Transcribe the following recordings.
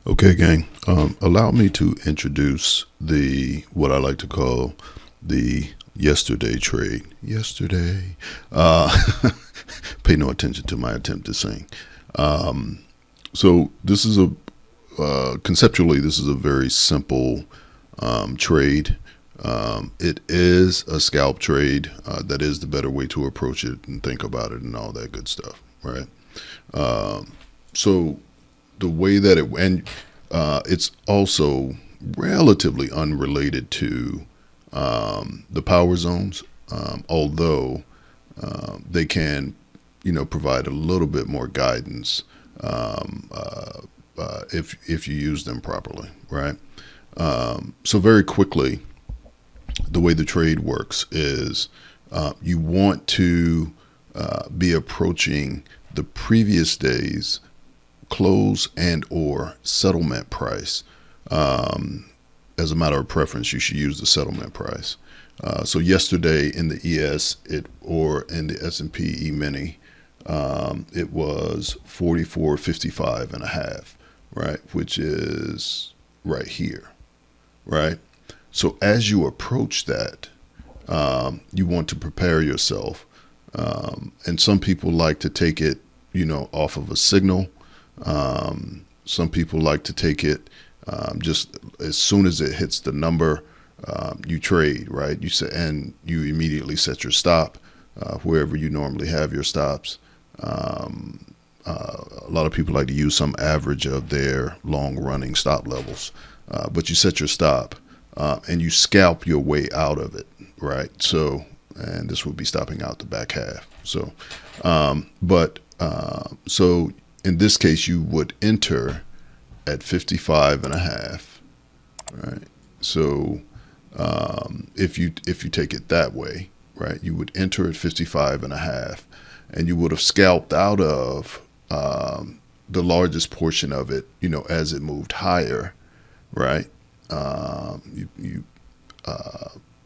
Okay, gang. Allow me to introduce what I like to call the yesterday trade. Yesterday. Pay no attention to my attempt to sing. So this is a conceptually this is a very simple trade. It is a scalp trade. That is the better way to approach it and think about it and all that good stuff, right? So the way that it's also relatively unrelated to the power zones, although they can, provide a little bit more guidance if you use them properly, right? So very quickly, the way the trade works is you want to be approaching the previous day's close and or settlement price. As a matter of preference, you should use the settlement price. So yesterday in the ES or in the S&P E-mini, it was 44.55 and a half, right? Which is right here, right? So as you approach that, you want to prepare yourself. And some people like to take it, off of a signal. Some people like to take it just as soon as it hits the number, you trade, right? And you immediately set your stop wherever you normally have your stops. A lot of people like to use some average of their long running stop levels, but you set your stop and you scalp your way out of it, right? So, and this would be stopping out the back half. So, so in this case, you would enter at 55 and a half, right? So, if you take it that way, right, you would enter at 55 and a half, and you would have scalped out of the largest portion of it, as it moved higher, right? You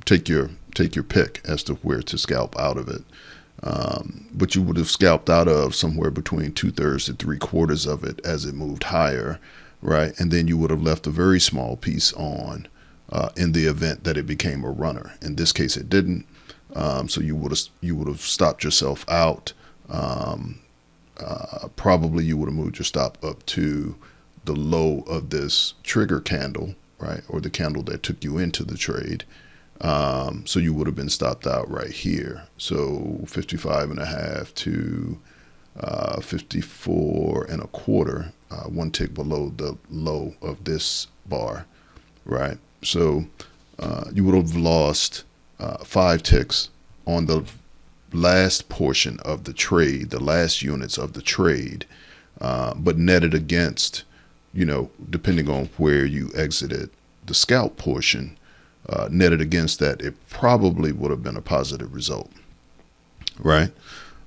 take your pick as to where to scalp out of it. But you would have scalped out of somewhere between 2/3 to 3/4 of it as it moved higher, right? And then you would have left a very small piece on in the event that it became a runner. In this case, it didn't. So you would have stopped yourself out. Probably you would have moved your stop up to the low of this trigger candle, right, or the candle that took you into the trade. So you would have been stopped out right here. So 55 and a half to 54 and a quarter, one tick below the low of this bar, right? So you would have lost 5 ticks on the last portion of the trade, the last units of the trade, but netted against, depending on where you exited the scalp portion, netted against that, it probably would have been a positive result, right?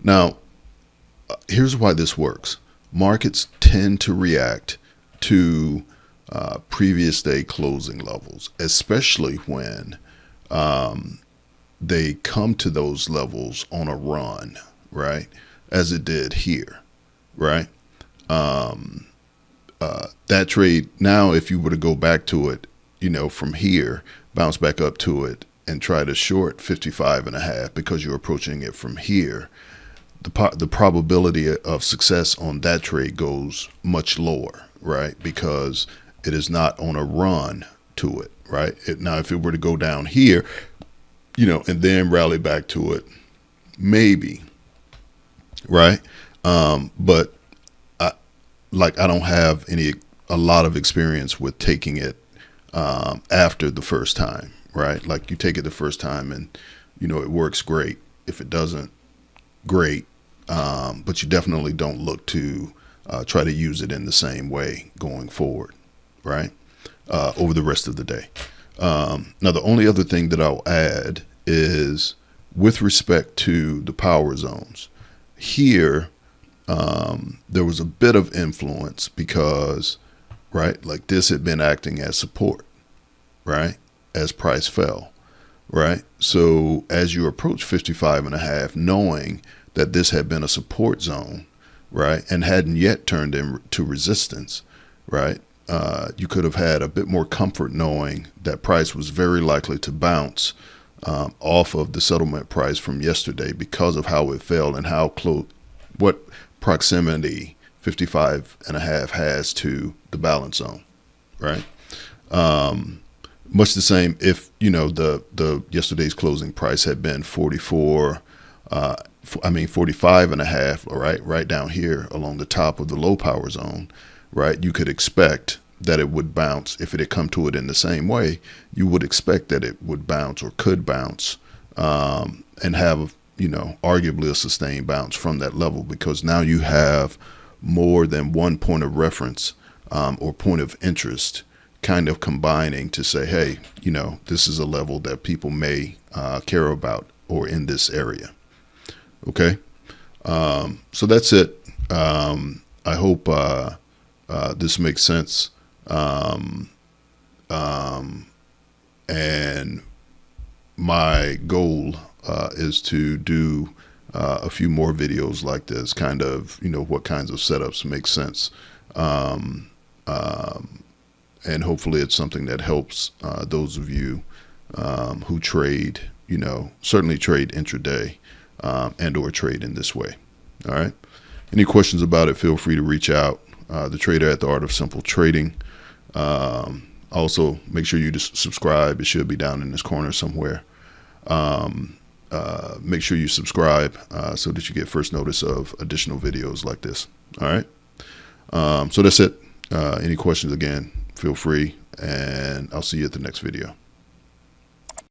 Now, here's why this works. Markets tend to react to previous day closing levels, especially when they come to those levels on a run, right? As it did here, right? That trade, now if you were to go back to it, from here, bounce back up to it and try to short 55 and a half because you're approaching it from here, the probability of success on that trade goes much lower, right? Because it is not on a run to it, right? Now, if it were to go down here, and then rally back to it, maybe, right? But I don't have a lot of experience with taking it after the first time, right? Like you take it the first time and, it works great. If it doesn't, great. But you definitely don't look to try to use it in the same way going forward, right? Over the rest of the day. Now, the only other thing that I'll add is with respect to the power zones. Here, there was a bit of influence because, right, like this had been acting as support, right, as price fell, right? So as you approach 55 and a half, knowing that this had been a support zone, right, and hadn't yet turned into resistance, right, you could have had a bit more comfort knowing that price was very likely to bounce off of the settlement price from yesterday because of how it fell and how close, what proximity 55.5 has to the balance zone, right? Much the same if, the yesterday's closing price had been 45.5, all right down here along the top of the low power zone, right? You could expect that it would bounce. If it had come to it in the same way, you would expect that it would bounce or could bounce, and have, arguably a sustained bounce from that level, because now you have more than one point of reference, or point of interest kind of combining to say, hey, this is a level that people may care about, or in this area. Okay. So that's it. I hope this makes sense. And my goal is to do a few more videos like this, kind of, what kinds of setups make sense. And hopefully it's something that helps those of you who trade, certainly trade intraday, and or trade in this way. All right. Any questions about it, feel free to reach out. The Trader at the Art of Simple Trading. Also, make sure you just subscribe. It should be down in this corner somewhere. Make sure you subscribe so that you get first notice of additional videos like this. All right. So that's it. Any questions, again, feel free, and I'll see you at the next video.